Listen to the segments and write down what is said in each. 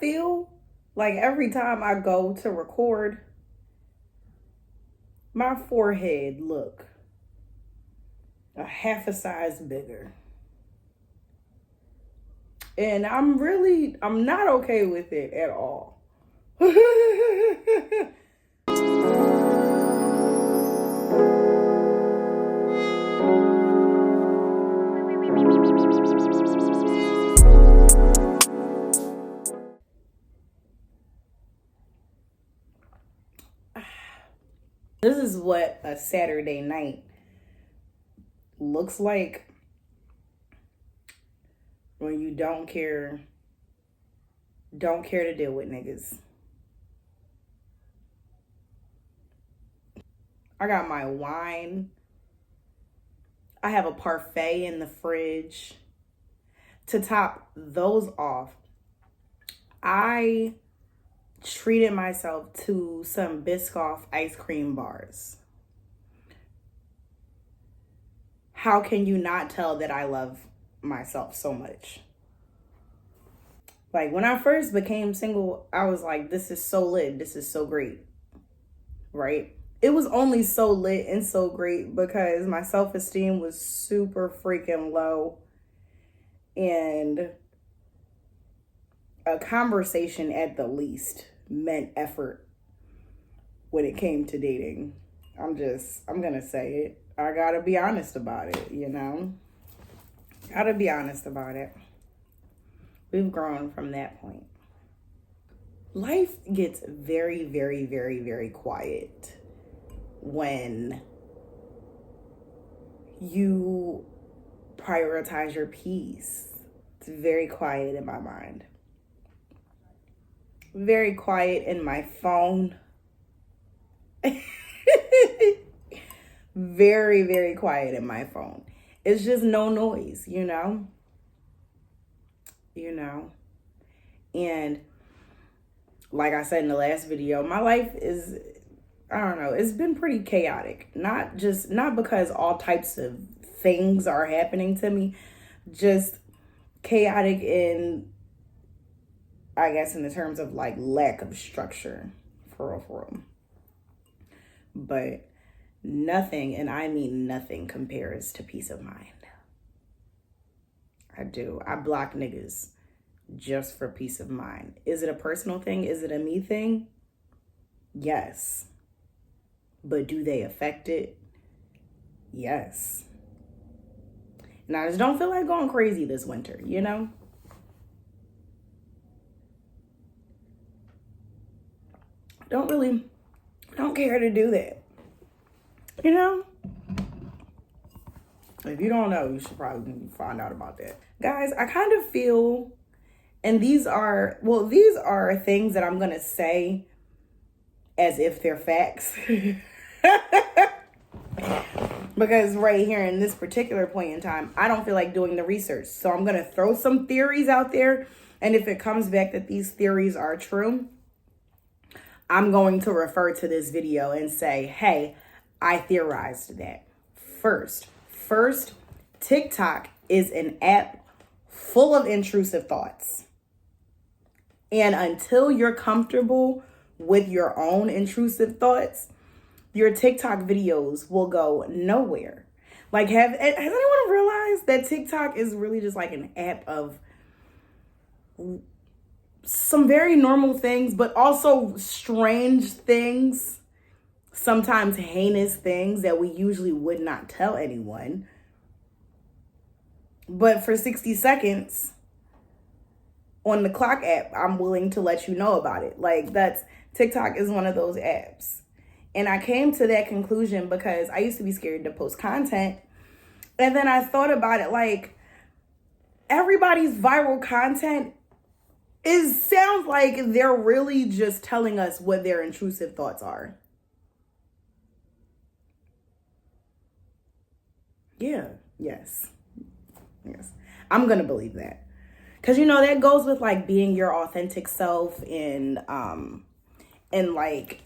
feel like every time I go to record, my forehead look a half a size bigger. And I'm not okay with it at all. This is what a Saturday night looks like when you don't care to deal with niggas. I got my wine. I have a parfait in the fridge. To top those off, I treated myself to some Biscoff ice cream bars. How can you not tell that I love myself so much? Like, when I first became single, I was like, this is so lit. This is so great. Right? It was only so lit and so great because my self-esteem was super freaking low. And a conversation at the least meant effort when it came to dating. I'm gonna say it. I gotta be honest about it, you know? Gotta be honest about it. We've grown from that point. Life gets very, very, very, very quiet when you prioritize your peace. It's very quiet in my mind. Very quiet in my phone. Very, very quiet in my phone. It's just no noise, you know? And like I said in the last video, my life is, I don't know, it's been pretty chaotic. Not because all types of things are happening to me, just chaotic in, I guess, in the terms of like lack of structure, for real. But nothing, and I mean nothing, compares to peace of mind. I do. I block niggas just for peace of mind. Is it a personal thing? Is it a me thing? Yes. But do they affect it? Yes. And I just don't feel like going crazy this winter, you know? Don't care to do that. You know? If you don't know, you should probably find out about that. Guys, I kind of feel, and these are things that I'm going to say as if they're facts. Because right here in this particular point in time, I don't feel like doing the research. So I'm going to throw some theories out there. And if it comes back that these theories are true, I'm going to refer to this video and say, hey, I theorized that. First, TikTok is an app full of intrusive thoughts. And until you're comfortable with your own intrusive thoughts, your TikTok videos will go nowhere. Like, has anyone realized that TikTok is really just like an app of some very normal things, but also strange things, sometimes heinous things that we usually would not tell anyone. But for 60 seconds on the Clock app, I'm willing to let you know about it. Like, TikTok is one of those apps. And I came to that conclusion because I used to be scared to post content. And then I thought about it, like, everybody's viral content sounds like they're really just telling us what their intrusive thoughts are. Yeah, yes. I'm going to believe that. Because, that goes with, like, being your authentic self and like,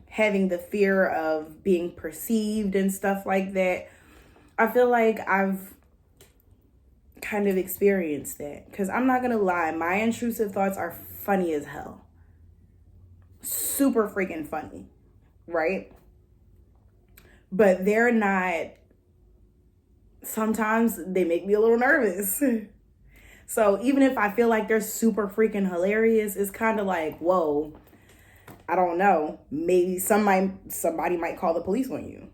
having the fear of being perceived and stuff like that. I feel like I've kind of experienced that. Because I'm not going to lie, my intrusive thoughts are funny as hell. Super freaking funny, right? But they're not, sometimes they make me a little nervous. So even if I feel like they're super freaking hilarious, it's kind of like, whoa, I don't know. Maybe somebody might call the police on you.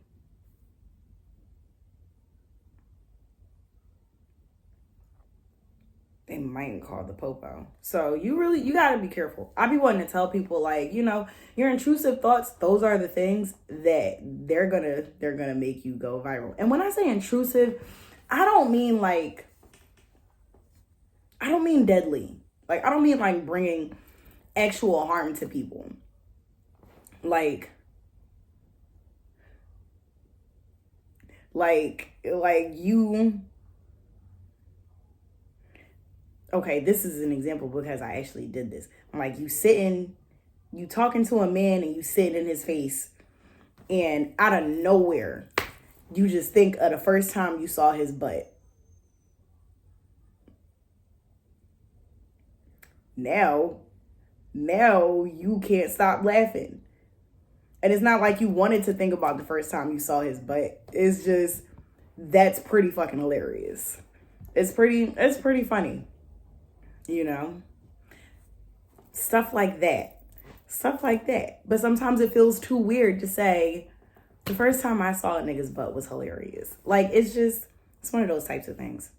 They might call the popo. So you gotta be careful. I be wanting to tell people, like, your intrusive thoughts, those are the things that they're gonna make you go viral. And when I say intrusive, I don't mean deadly. Like, I don't mean like bringing actual harm to people. Like you. Okay, this is an example because I actually did this. Like, you talking to a man and you sitting in his face, and out of nowhere, you just think of the first time you saw his butt. Now you can't stop laughing. And it's not like you wanted to think about the first time you saw his butt. It's just, that's pretty fucking hilarious. It's pretty funny. Stuff like that. But sometimes it feels too weird to say, the first time I saw a nigga's butt was hilarious. Like, it's one of those types of things.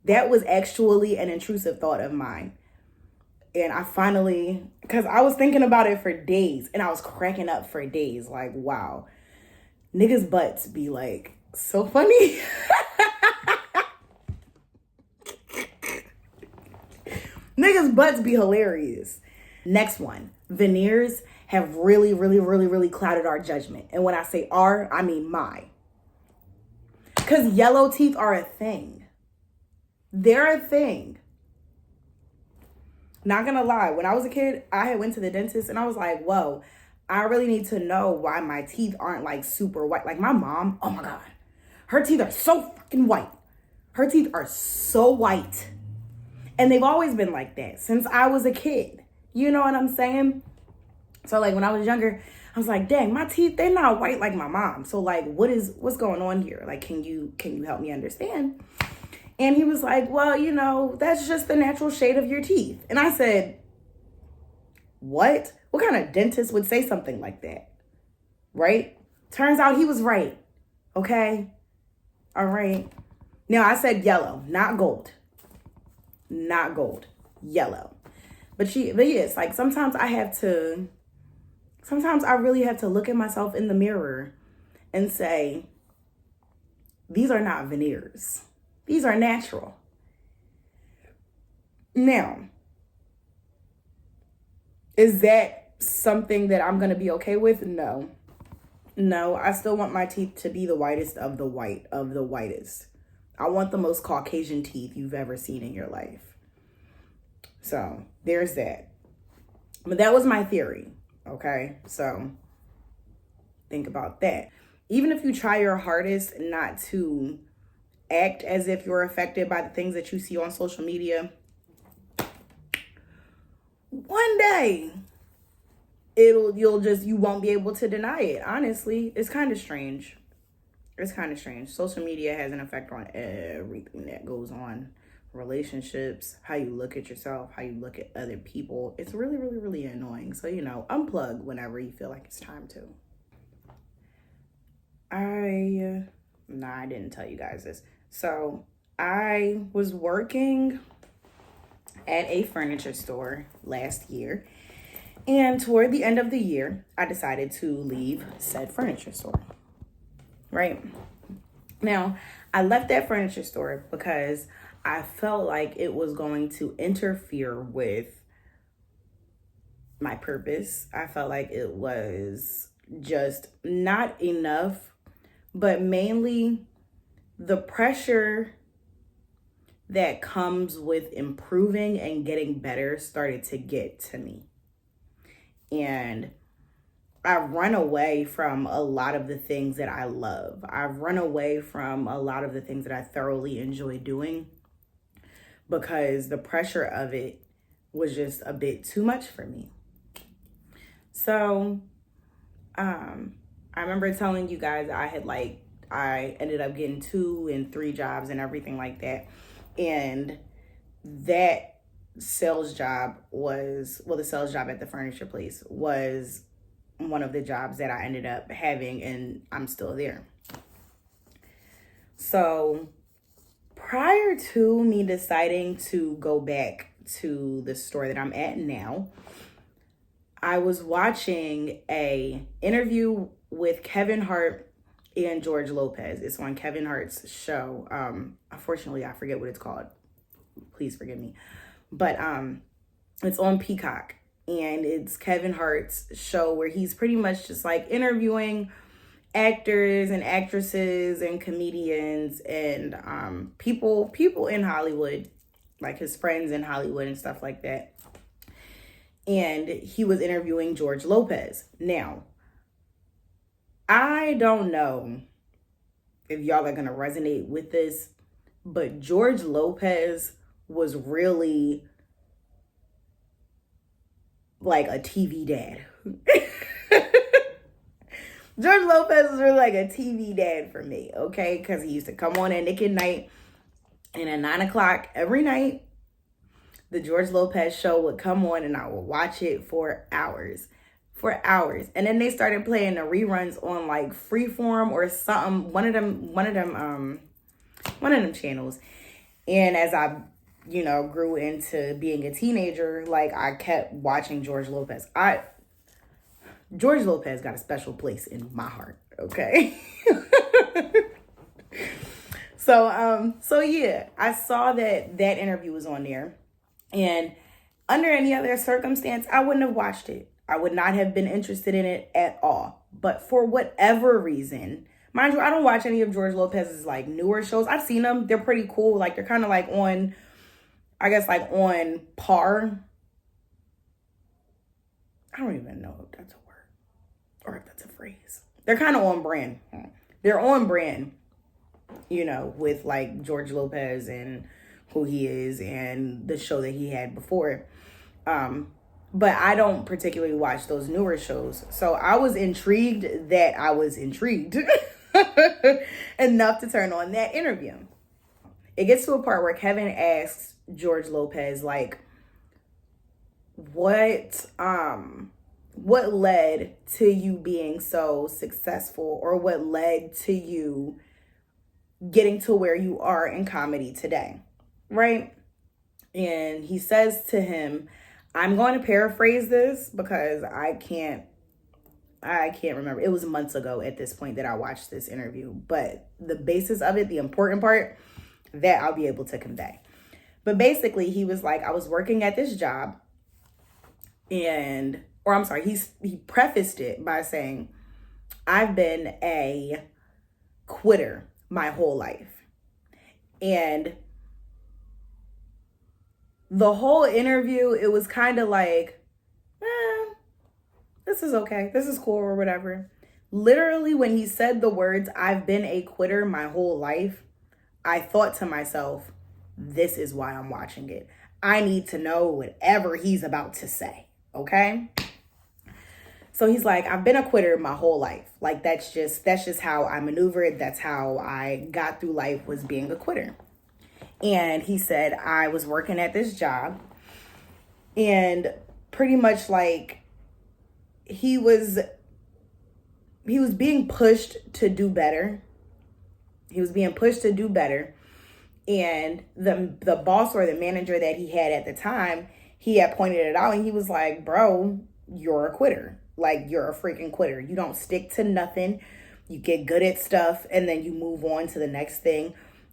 That was actually an intrusive thought of mine. And I finally, because I was thinking about it for days, and I was cracking up for days. Like, wow, niggas' butts be like so funny. Niggas' butts be hilarious. Next one. Veneers have really, really, really, really clouded our judgment. And when I say our, I mean my. Because yellow teeth are a thing. They're a thing. Not gonna lie, when I was a kid, I had went to the dentist and I was like, whoa, I really need to know why my teeth aren't like super white. Like, my mom, oh my God, her teeth are so fucking white. Her teeth are so white. And they've always been like that since I was a kid. You know what I'm saying? So like when I was younger, I was like, dang, my teeth, they're not white like my mom. So like, what's going on here? Like, can you help me understand? And he was like, well, that's just the natural shade of your teeth. And I said, what? What kind of dentist would say something like that? Right? Turns out he was right. Okay? All right. Now, I said yellow, not gold. Not gold. Yellow. But yes, like sometimes I really have to look at myself in the mirror and say, these are not veneers. These are natural. Now, is that something that I'm going to be okay with? No. I still want my teeth to be the whitest of the whitest. I want the most Caucasian teeth you've ever seen in your life. So there's that. But that was my theory. Okay. So think about that. Even if you try your hardest not to act as if you're affected by the things that you see on social media, one day you won't be able to deny it. Honestly, it's kind of strange. Social media has an effect on everything that goes on. Relationships, how you look at yourself, how you look at other people. It's really, really, really annoying. So, unplug whenever you feel like it's time to. I didn't tell you guys this. So I was working at a furniture store last year. And toward the end of the year, I decided to leave said furniture store. Right? Now, I left that furniture store because I felt like it was going to interfere with my purpose. I felt like it was just not enough, but mainly the pressure that comes with improving and getting better started to get to me. And I've run away from a lot of the things that I love. I've run away from a lot of the things that I thoroughly enjoy doing because the pressure of it was just a bit too much for me. So, I remember telling you guys I ended up getting 2 and 3 jobs and everything like that. And that sales job the sales job at the furniture place was one of the jobs that I ended up having, and I'm still there. So prior to me deciding to go back to the store that I'm at now, I was watching a interview with Kevin Hart and George Lopez. It's on Kevin Hart's show. Unfortunately, I forget what it's called. Please forgive me. But it's on Peacock. And it's Kevin Hart's show where he's pretty much just like interviewing actors and actresses and comedians and people in Hollywood, like his friends in Hollywood and stuff like that. And he was interviewing George Lopez. Now, I don't know if y'all are going to resonate with this, but George Lopez was really like a TV dad. George Lopez was really like a TV dad for me, okay? Because he used to come on at Nick at Night, and at 9 o'clock every night, the George Lopez show would come on, and I would watch it for hours. And then they started playing the reruns on like Freeform or something, one of them channels. And as I grew into being a teenager, like I kept watching George Lopez. George Lopez got a special place in my heart, okay? So yeah, I saw that interview was on there, and under any other circumstance, I wouldn't have watched it. I would not have been interested in it at all. But for whatever reason, mind you, I don't watch any of George Lopez's like newer shows. I've seen them. They're pretty cool. Like they're kind of like on, I guess like on par. I don't even know if that's a word or if that's a phrase. They're kind of on brand. They're on brand, with like George Lopez and who he is and the show that he had before. But I don't particularly watch those newer shows. So I was intrigued enough to turn on that interview. It gets to a part where Kevin asks George Lopez, like, what led to you being so successful, or what led to you getting to where you are in comedy today, right? And he says to him, I'm going to paraphrase this because I can't remember. It was months ago at this point that I watched this interview, but the basis of it, the important part, that I'll be able to convey. But basically, he was like, I was working at this job, he prefaced it by saying, I've been a quitter my whole life. And the whole interview, it was kind of like, this is okay. This is cool or whatever. Literally, when he said the words, I've been a quitter my whole life, I thought to myself, this is why I'm watching it. I need to know whatever he's about to say, okay? So he's like, I've been a quitter my whole life. Like, that's just how I maneuvered. That's how I got through life, was being a quitter. And he said, I was working at this job, and pretty much like he was being pushed to do better. And the boss or the manager that he had at the time, he had pointed it out, and he was like, bro, you're a quitter. Like, you're a freaking quitter. You don't stick to nothing. You get good at stuff, and then you move on to the next thing.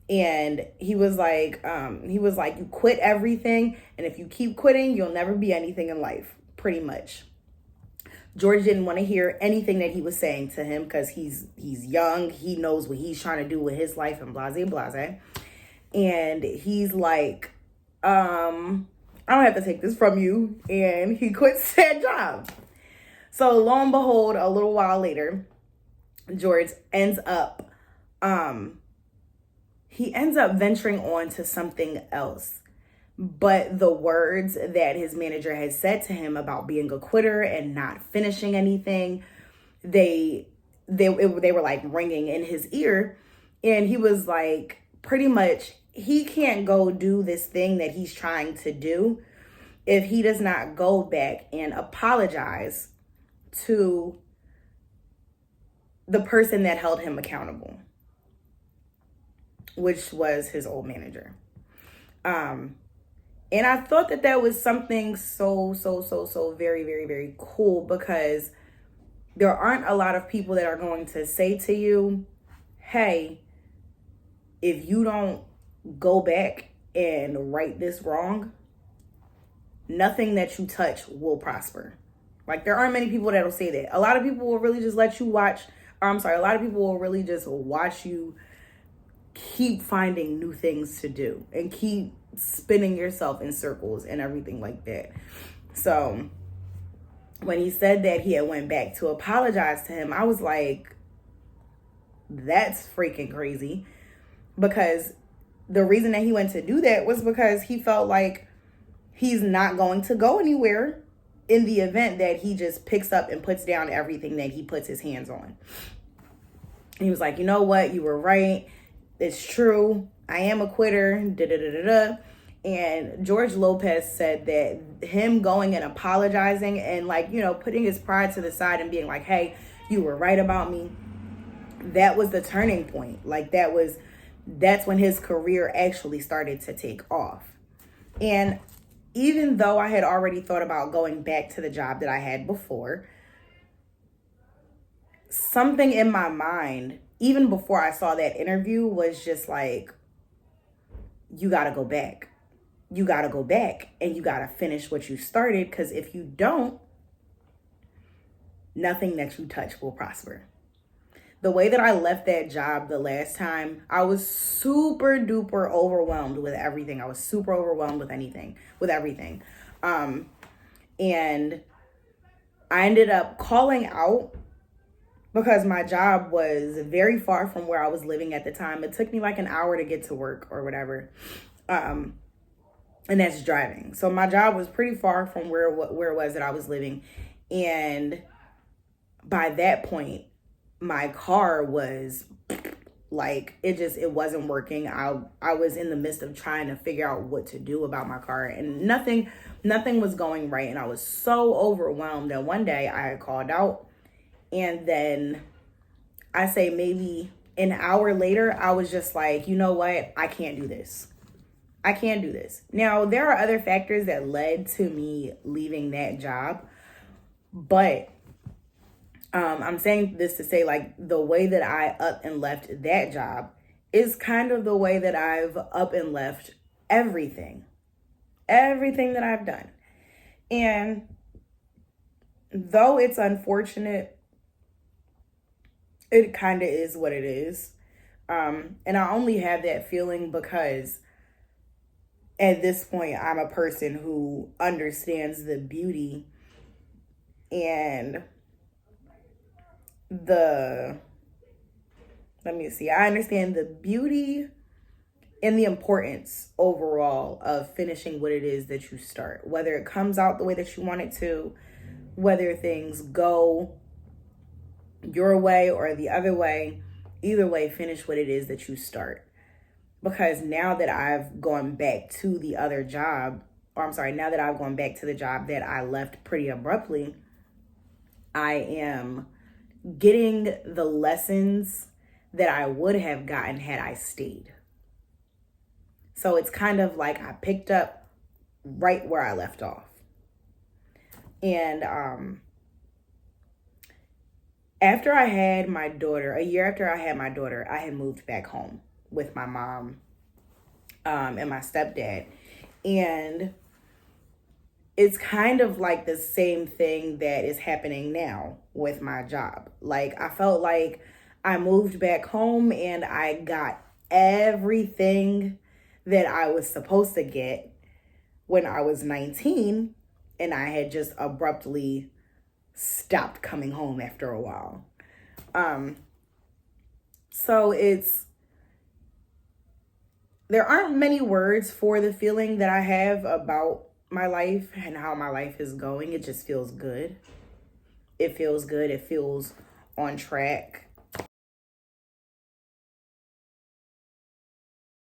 And he was like, you quit everything, and if you keep quitting, you'll never be anything in life, pretty much. George didn't want to hear anything that he was saying to him because he's young. He knows what he's trying to do with his life and blase, blase. And he's like, I don't have to take this from you. And he quits that job. So lo and behold, a little while later, George ends up he ends up venturing on to something else. But the words that his manager had said to him about being a quitter and not finishing anything, they were like ringing in his ear. And he was like, pretty much, he can't go do this thing that he's trying to do if he does not go back and apologize to the person that held him accountable, which was his old manager. And I thought that that was something so very, very, very cool, because there aren't a lot of people that are going to say to you, hey, if you don't go back and right this wrong, nothing that you touch will prosper. Like, there aren't many people that'll say that. A lot of people will really just let you watch, or I'm sorry, a lot of people will really just watch you keep finding new things to do and keep spinning yourself in circles and everything like that. So when he said that he had went back to apologize to him, I was like, that's freaking crazy. Because the reason that he went to do that was because he felt like he's not going to go anywhere in the event that he just picks up and puts down everything that he puts his hands on. And he was like, you know what? You were right. It's true. I am a quitter. And George Lopez said that him going and apologizing and, like, you know, putting his pride to the side and being like, hey, you were right about me, that was the turning point. Like, that's when his career actually started to take off. And even though I had already thought about going back to the job that I had before, something in my mind, even before I saw that interview, was just like, you got to go back. You got to go back and you got to finish what you started, because if you don't, nothing that you touch will prosper. The way that I left that job the last time, I was super duper overwhelmed with everything. I was super overwhelmed with everything. And I ended up calling out because my job was very far from where I was living at the time. It took me like an hour to get to work or whatever. And that's driving. So my job was pretty far from where it was that I was living. And by that point, my car was like, it wasn't working. I was in the midst of trying to figure out what to do about my car, and nothing was going right. And I was so overwhelmed that one day I had called out, and then I say maybe an hour later, I was just like, you know what? I can't do this. I can't do this. Now, there are other factors that led to me leaving that job, but I'm saying this to say, like, the way that I up and left that job is kind of the way that I've up and left everything that I've done. And though it's unfortunate, it kind of is what it is. And I only have that feeling because at this point, I'm a person who understands the beauty and I understand the beauty and the importance overall of finishing what it is that you start, whether it comes out the way that you want it to, whether things go your way or the other way. Either way, finish what it is that you start. Because now that I've gone back to the other job, now that I've gone back to the job that I left pretty abruptly, I am getting the lessons that I would have gotten had I stayed. So it's kind of like I picked up right where I left off. And after I had my daughter, a year after I had my daughter, I had moved back home with my mom and my stepdad. And it's kind of like the same thing that is happening now with my job. Like, I felt like I moved back home and I got everything that I was supposed to get when I was 19, and I had just abruptly stopped coming home after a while. So there aren't many words for the feeling that I have about my life and how my life is going. It just feels good. It feels good. It feels on track.